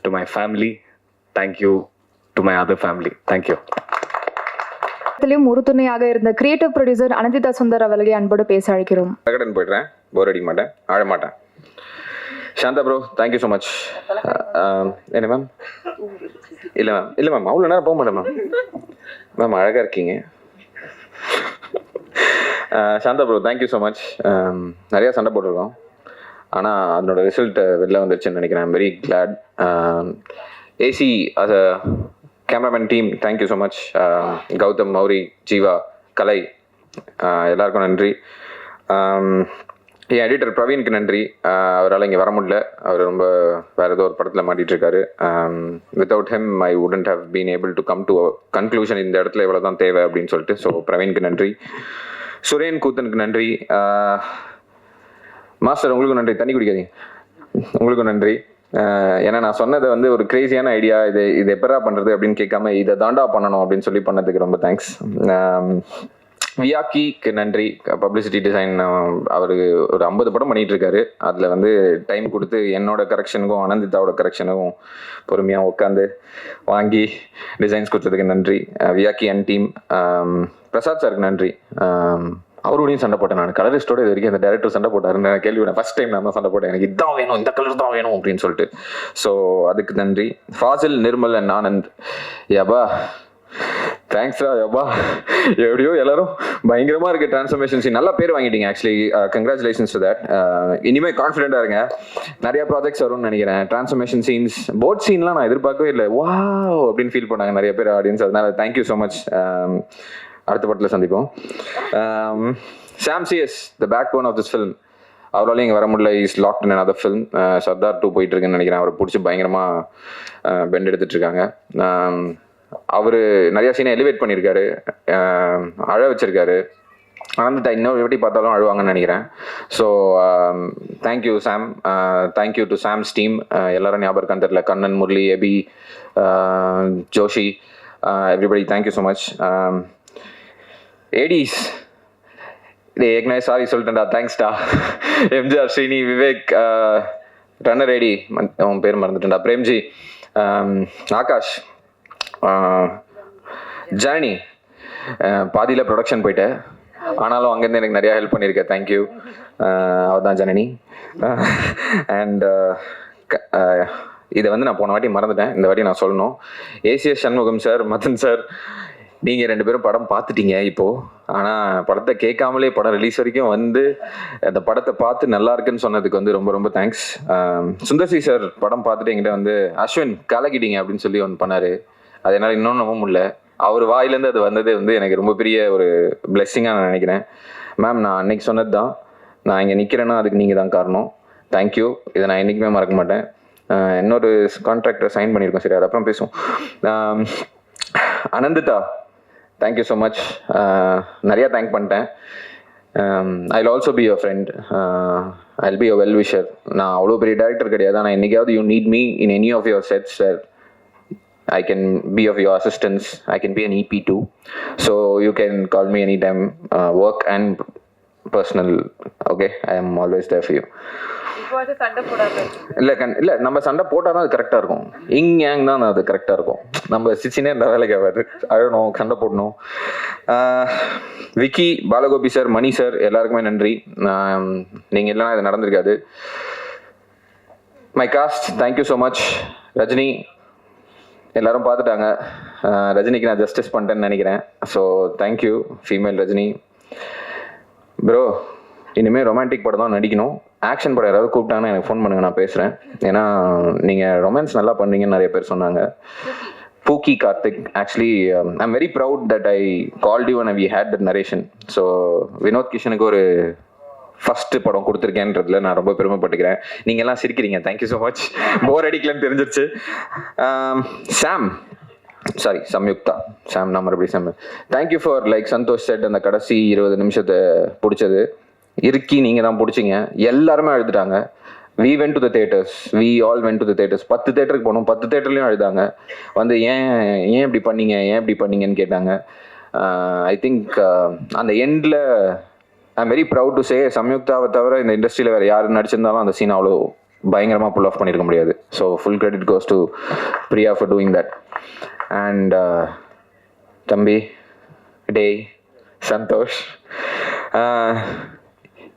to my family, thank you to my other family. Thank you. உறுதுணையாக இருந்த கிரியேட்டிவ் ப்ரொடியூசர் அனந்திதா சுந்தர் அவர்களை அன்போடு பேச அழைக்கிறோம். கடன் போய்ட்றேன், போர் அடிக்க மாட்டேன், ஆழ மாட்டேன். Santha bro, thank you so much. என்ன மேம்? இல்லை மேம் அவ்வளோ நேரம் போக மாட்டேன் மேம் அழகாக இருக்கீங்க. Santha bro, thank you so much. நிறையா சண்டை போட்டிருக்கோம், ஆனால் அதனோட ரிசல்ட் வெளில வந்துருச்சுன்னு நினைக்கிறேன். I'm very glad. AC as a cameraman team, thank you so much. Gautham, Mauri, Jeeva, Kalai, எல்லாருக்கும் நன்றி. என் எடிட்டர் பிரவீனுக்கு நன்றி. அவரால் இங்கே வர முடியல, அவர் ரொம்ப வேறு ஏதோ ஒரு படத்தில் மாட்டிகிட்டு இருக்காரு. Without him I wouldn't have been able to come to a conclusion. இந்த இடத்துல இவ்வளோ தான் தேவை அப்படின்னு சொல்லிட்டு. ஸோ பிரவீனுக்கு நன்றி. சுரேன் கூத்தனுக்கு நன்றி. மாஸ்டர் உங்களுக்கும் நன்றி. தண்ணி குடிக்காதீங்க. உங்களுக்கும் நன்றி. ஏன்னா நான் சொன்னதை வந்து ஒரு கிரேசியான ஐடியா, இது எப்படா பண்ணுறது அப்படின்னு கேட்காம இதை தாண்டா பண்ணணும் அப்படின்னு சொல்லி பண்ணதுக்கு ரொம்ப தேங்க்ஸ். வியாக்கிக்கு நன்றி. பப்ளிசிட்டி டிசைன் அவர் ஒரு 50 படம் பண்ணிகிட்டு இருக்காரு. அதில் வந்து டைம் கொடுத்து என்னோட கரெக்ஷனுக்கும் அனந்திதாவோட கரெக்ஷனுக்கும் பொறுமையாக உட்காந்து வாங்கி டிசைன்ஸ் கொடுத்ததுக்கு நன்றி. வியாக்கி அண்ட் டீம். பிரசாத் சாருக்கு நன்றி. அவரோடையும் சண்டை போட்டேன் நான். கலரிஸ்டோட இது வரைக்கும் அந்த டேரக்டர் சண்டை போட்டாருன்னு கேள்வி நான் ஃபர்ஸ்ட் டைம் நான் தான் சண்டை போட்டேன். எனக்கு இதான் வேணும், இந்த கலர் தான் வேணும் அப்படின்னு சொல்லிட்டு. ஸோ அதுக்கு நன்றி. ஃபாசில், நிர்மல் அண்ட் ஆனந்த். யபா தேங்க்ஸ்ரா யபா. எப்படியோ எல்லாரும் பயங்கரமாக இருக்குது டிரான்ஸ்ஃபர்மேஷன் சீன். நல்லா பேர் வாங்கிட்டீங்க ஆக்சுவலி. Congratulations to that. இனிமேல் கான்ஃபிடென்ட்டாக இருங்க, நிறையா ப்ராஜெக்ட்ஸ் வரும்னு நினைக்கிறேன். டிரான்ஸ்ஃபர்மேஷன் சீன்ஸ், போட் சீன்லாம் நான் எதிர்பார்க்கவே இல்லை. வாவ் அப்படின்னு ஃபீல் பண்ணாங்க நிறைய பேர் ஆடியன்ஸ். அதனால தேங்க்யூ ஸோ மச். அடுத்த படத்தில் சந்திப்போம். Sam CS, the backbone of this film. அவராலையும் இங்கே வர முடியல. Is locked in another film. Sardar 2 போயிட்டு இருக்குன்னு நினைக்கிறேன். அவரை பிடிச்சி பயங்கரமாக பெண்ட் எடுத்துட்டு இருக்காங்க. அவர் நிறையா சீனை எலிவேட் பண்ணியிருக்காரு, அழ வச்சிருக்காரு. ஆனந்திதா இன்னொரு எப்படி பார்த்தாலும் அழுவாங்கன்னு நினைக்கிறேன். So thank you Sam. Thank you to Sam's team. எல்லாரும் ஞாபகம் இருக்கான்னு தெரியல. Kannan, Murali, Eby, Joshi, everybody thank you so much. ADs ஏற்கனவே சாரி சொல்லிட்டேன்டா, தேங்க்ஸ்டா. MGR, Sreeni, Vivek, runner AD, அவன் பேர் மறந்துட்டேன்டா, பிரேம்ஜி, ஆகாஷ், ஜனனி. பாதியில் ப்ரொடக்ஷன் போயிட்டேன், ஆனாலும் அங்கேருந்து எனக்கு நிறையா ஹெல்ப் பண்ணியிருக்கேன். தேங்க்யூ. அவர் தான் ஜனனி. அண்ட் இதை வந்து நான் போன வாட்டி மறந்துட்டேன், இந்த வாட்டி நான் சொல்லணும். ACS Shanmugam sir, Madan sir, நீங்கள் 2 பேரும் படம் பார்த்துட்டீங்க இப்போது. ஆனால் படத்தை கேட்காமலே படம் ரிலீஸ் வரைக்கும் வந்து அந்த படத்தை பார்த்து நல்லா இருக்குன்னு சொன்னதுக்கு வந்து ரொம்ப ரொம்ப தேங்க்ஸ். சுந்தர்சி சார் படம் பார்த்துட்டு என்கிட்ட வந்து அஸ்வின் கலக்கிட்டீங்க அப்படின்னு சொல்லி ஒன்று பண்ணார். அது என்னால் இன்னொன்று நம்ப முடியல. அவர் வாயிலேருந்து அது வந்தது வந்து எனக்கு ரொம்ப பெரிய ஒரு பிளெஸ்ஸிங்காக நான் நினைக்கிறேன். மேம், நான் அன்னைக்கு சொன்னது தான், நான் இங்கே நிற்கிறேன்னா அதுக்கு நீங்கள் தான் காரணம். தேங்க்யூ. இதை நான் என்றைக்குமே மறக்க மாட்டேன். இன்னொரு கான்ட்ராக்டரை சைன் பண்ணியிருக்கோம், சரி, அது அப்புறம் பேசுவோம். Ananditha, thank you so much. நிறையா தேங்க் பண்ணிட்டேன். I'll also be your friend. I'll be your well wisher. நான் அவ்வளோ பெரிய டேரக்டர் கிடையாது, ஆனால் என்னைக்காவது you need me in any of your sets sir, I can be of your assistance. I can be an EP too. So you can call me anytime, work and personal. Okay, I am always there for you. இல்லை நம்ம சண்டை போட்டால் தான் அது கரெக்டாக இருக்கும். ஏங் தான் அது கரெக்டாக இருக்கும். நம்ம சிச்சினே இந்த வேலைக்கு ஆகாது. அழணும், சண்டை போடணும். விக்கி, பாலகோபி சார், மணி சார், எல்லாருக்குமே நன்றி. நீங்கள் இல்லைனா இது நடந்திருக்காது. My cost, thank you so much. Rajini, எல்லாரும் பார்த்துட்டாங்க. ரஜினிக்கு நான் ஜஸ்டிஸ் பண்ணிட்டேன்னு நினைக்கிறேன். So thank you female Rajini. Bro, இனிமேல் ரொமான்டிக் படம் தான் நடிக்கணும். ஆக்ஷன் படம் யாராவது கூப்பிட்டாங்கன்னா எனக்கு ஃபோன் பண்ணுங்க, நான் பேசுகிறேன். ஏன்னா நீங்கள் ரொமான்ஸ் நல்லா பண்ணீங்கன்னு நிறைய பேர் சொன்னாங்க. Pookie Karthik, actually I'm very proud that I called you and we had that narration. So Vinod கிஷனுக்கு ஒரு ஃபர்ஸ்ட் படம் கொடுத்துருக்கேன்றதுல நான் ரொம்ப பெருமைப்பட்டுக்கிறேன். நீங்க எல்லாம் சிரிக்கிறீங்க, தேங்க்யூ ஸோ மச். போர் அடிக்கலன்னு தெரிஞ்சிருச்சு. சம்யுக்தா சாம், நான் மறுபடியும் Sam. Thank you for like Santhosh said அந்த கடைசி 20 நிமிஷத்தை பிடிச்சது இருக்கி நீங்கள் தான் பிடிச்சிங்க. எல்லாருமே அழுதுட்டாங்க. we went to the theaters, we all went to the theaters. 10 தேட்டருக்கு போனோம், 10 தேட்டர்லையும் அழுதாங்க. வந்து ஏன் இப்படி பண்ணீங்கன்னு கேட்டாங்க. ஐ திங்க் அந்த எண்டில் I am very proud to say சம்யுக்தாவை தவிர இந்த இண்டஸ்ட்ரியில் வேறு யார் நடிச்சிருந்தாலும் அந்த சீன் அவ்வளோ பயங்கரமாக புல் ஆஃப் பண்ணியிருக்க முடியாது. So full credit goes to Priya for doing that. And தம்பி, டேய் சந்தோஷ்,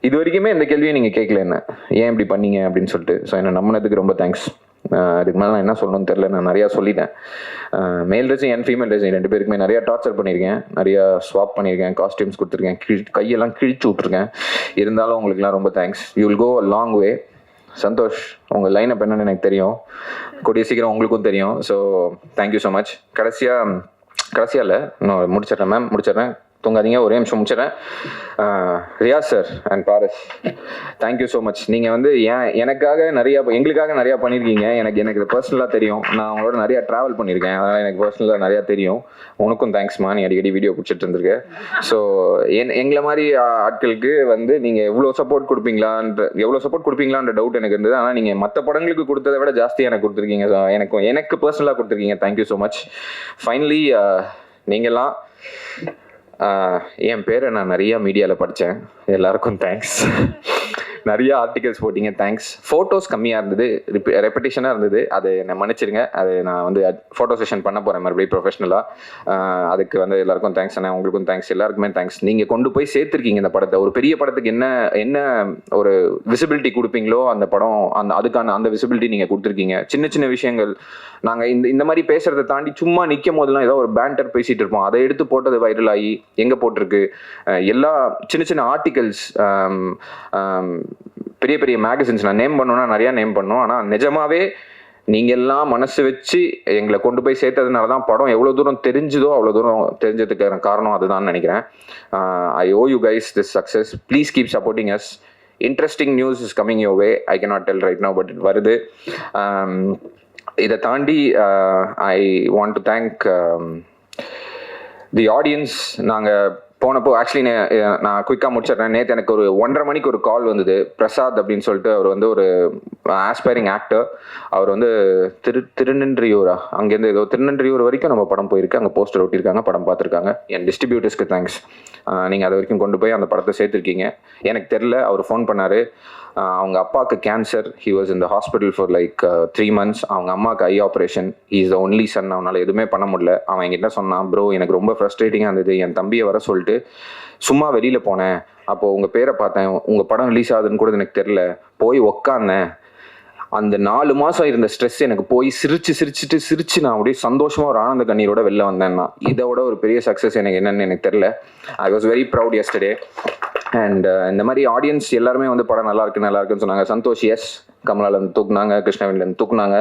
இது வரைக்குமே இந்த கேள்வியை நீங்கள் கேட்கல என்ன ஏன் இப்படி பண்ணீங்க அப்படின்னு சொல்லிட்டு. ஸோ என்னை நம்பினதுக்கு ரொம்ப தேங்க்ஸ். அதுக்கு மேலே நான் என்ன சொல்லணும்னு தெரில, நான் நிறையா சொல்லிட்டேன். மேல் ட்ரெஸ்ஸிங் அண்ட் ஃபீமேல் ட்ரெஸ்ஸிங் 2 பேருக்குமே நிறையா டார்ச்சர் பண்ணியிருக்கேன், நிறையா ஸ்வாப் பண்ணியிருக்கேன், காஸ்டியூம்ஸ் கொடுத்துருக்கேன், கையெல்லாம் கிழிச்சு விட்ருக்கேன். இருந்தாலும் உங்களுக்குலாம் ரொம்ப thanks. You will go a long way. Santhosh, உங்கள் லைன் அப் என்னன்னு எனக்கு தெரியும், கூடிய சீக்கிரம் உங்களுக்கும் தெரியும். So thank you so much. கடைசியாக இல்லை, நான் முடிச்சிடுறேன், தூங்காதீங்க, ஒரே நிமிஷம் முடிச்சிடறேன். Riyaz sir and Paras, thank you so much. நீங்கள் வந்து எங்களுக்காக நிறையா பண்ணியிருக்கீங்க. எனக்கு இது பர்சனலாக தெரியும். நான் அவங்களோட நிறையா ட்ராவல் பண்ணியிருக்கேன், அதனால் எனக்கு பர்சனலாக நிறையா தெரியும். உனக்கும் தேங்க்ஸ்மா, நீ அடிக்கடி வீடியோ பிடிச்சிட்டு இருந்திருக்க. ஸோ எங்களை மாதிரி ஆட்களுக்கு வந்து நீங்கள் எவ்வளோ சப்போர்ட் கொடுப்பீங்களான்ற டவுட் எனக்கு இருந்தது. ஆனால் நீங்கள் மற்ற படங்களுக்கு கொடுத்ததை விட ஜாஸ்தியாக எனக்கு கொடுத்துருக்கீங்க. எனக்கு பர்சனலாக கொடுத்துருக்கீங்க. Thank you so much. ஃபைனலி நீங்கள்லாம் என் பேரை நான் நிறையா மீடியாவில் படித்தேன், எல்லாருக்கும் தேங்க்ஸ். நிறைய ஆர்டிகல்ஸ் போட்டிங்க, தேங்க்ஸ். ஃபோட்டோஸ் கம்மியாக இருந்தது, ரெப்படேஷனாக இருந்தது, அது என்னை மன்னிச்சிருங்க. அது நான் வந்து ஃபோட்டோ செஷன் பண்ண போகிறேன் மறுபடியும் ப்ரொஃபஷனலாக. அதுக்கு வந்து எல்லாருக்கும் தேங்க்ஸ். அண்ணா உங்களுக்கும் தேங்க்ஸ், எல்லாருக்குமே தேங்க்ஸ். நீங்கள் கொண்டு போய் சேர்த்துருக்கீங்க இந்த படத்தை. ஒரு பெரிய படத்துக்கு என்ன ஒரு விசிபிலிட்டி கொடுப்பீங்களோ அந்த படம் அதுக்கான அந்த விசிபிலிட்டி நீங்கள் கொடுத்துருக்கீங்க. சின்ன விஷயங்கள் நாங்கள் இந்த மாதிரி பேசுகிறத தாண்டி சும்மா நிற்கும் போதெல்லாம் ஏதோ ஒரு பேண்டர் பேசிகிட்டு இருப்போம், அதை எடுத்து போட்டது வைரல் ஆகி எங்கே போட்டிருக்கு. எல்லா சின்ன ஆர்டிகல்ஸ், பெரிய மேகசின்ஸ், நான் நேம் பண்ணோன்னா நிறையா நேம் பண்ணோம். ஆனால் நிஜமாவே நீங்கள் எல்லாம் மனசு வச்சு எங்களை கொண்டு போய் சேர்த்ததுனால தான் படம் எவ்வளோ தூரம் தெரிஞ்சுதோ அவ்வளோ தூரம் தெரிஞ்சதுக்கு காரணம் அதுதான் நினைக்கிறேன். I owe you guys this success. Please keep supporting us. Interesting news is coming your way. I cannot tell right now, but it வருது. இதை தாண்டி I want to thank the audience. நாங்கள் போனப்போ ஆக்சுவலி நான் குயிக்காக முடிச்சிடுறேன். நேற்று எனக்கு ஒரு 1:30 மணிக்கு ஒரு கால் வந்தது. பிரசாத் அப்படின்னு சொல்லிட்டு, அவர் வந்து ஒரு ஆஸ்பைரிங் ஆக்டர். அவர் வந்து திருநென்றியூரா, அங்கேருந்து ஏதோ திருநென்றியூர் வரைக்கும் நம்ம படம் போயிருக்கு, அங்கே போஸ்டர் ஒட்டியிருக்காங்க, படம் பார்த்துருக்காங்க. என் டிஸ்ட்ரிபியூட்டர்ஸ்க்கு தேங்க்ஸ். நீங்கள் அது வரைக்கும் கொண்டு போய் அந்த படத்தை சேர்த்துருக்கீங்க. எனக்கு தெரில, அவர் ஃபோன் பண்ணார். அவங்க அப்பாவுக்கு cancer, he was in the hospital for like 3 months. அவங்க அம்மாவுக்கு eye operation. He is the only son. அவனால் எதுவுமே பண்ண முடியல. அவன் என்கிட்ட சொன்னான், ப்ரோ எனக்கு ரொம்ப ஃப்ரஸ்ட்ரேட்டிங்காக இருந்தது, என் தம்பியை வர சொல்லிட்டு சும்மா வெளியில் போனேன், அப்போது உங்கள் பேரை பார்த்தேன், உங்கள் படம் ரிலீஸ் ஆகுதுன்னு கூட எனக்கு தெரில, போய் உக்காந்தேன், அந்த 4 மாதம் இருந்த ஸ்ட்ரெஸ் எனக்கு போய் சிரிச்சு நான் அப்படியே சந்தோஷமாக ஒரு ஆனந்த கண்ணீரோட வெளில வந்தேன்னா, இதோட ஒரு பெரிய சக்ஸஸ் எனக்கு என்னன்னு எனக்கு தெரில. I was very proud yesterday. And இந்த மாதிரி ஆடியன்ஸ் எல்லாருமே வந்து படம் நல்லா இருக்குன்னு சொன்னாங்க. சந்தோஷ் எஸ், கமலாலேருந்து தூக்குனாங்க, கிருஷ்ணவேணிலேருந்து தூக்குனாங்க.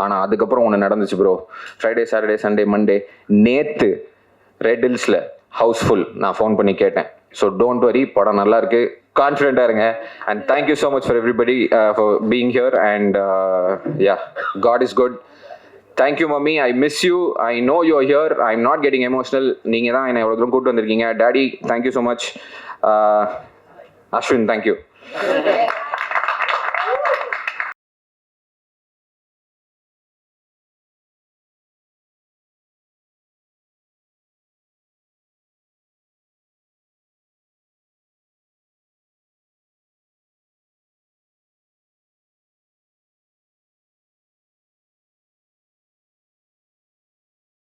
ஆனால் அதுக்கப்புறம் ஒன்று நடந்துச்சு bro. Friday, Saturday, Sunday, Monday, நேற்று ரெட் ஹில்ஸில் ஹவுஸ்ஃபுல். நான் ஃபோன் பண்ணி கேட்டேன். ஸோ டோன்ட் வரி, படம் நல்லா இருக்கு, கான்ஃபிடென்ட்டாக இருங்க. And thank you so much for everybody for being here. And ya, God is good. Thank you mummy, I miss you. I know you are here. I am not getting emotional. நீங்கள் தான் என்னை எவ்வளோ தூரம் கூப்பிட்டு வந்திருக்கீங்க. Daddy, thank you so much. Ashwin, thank you.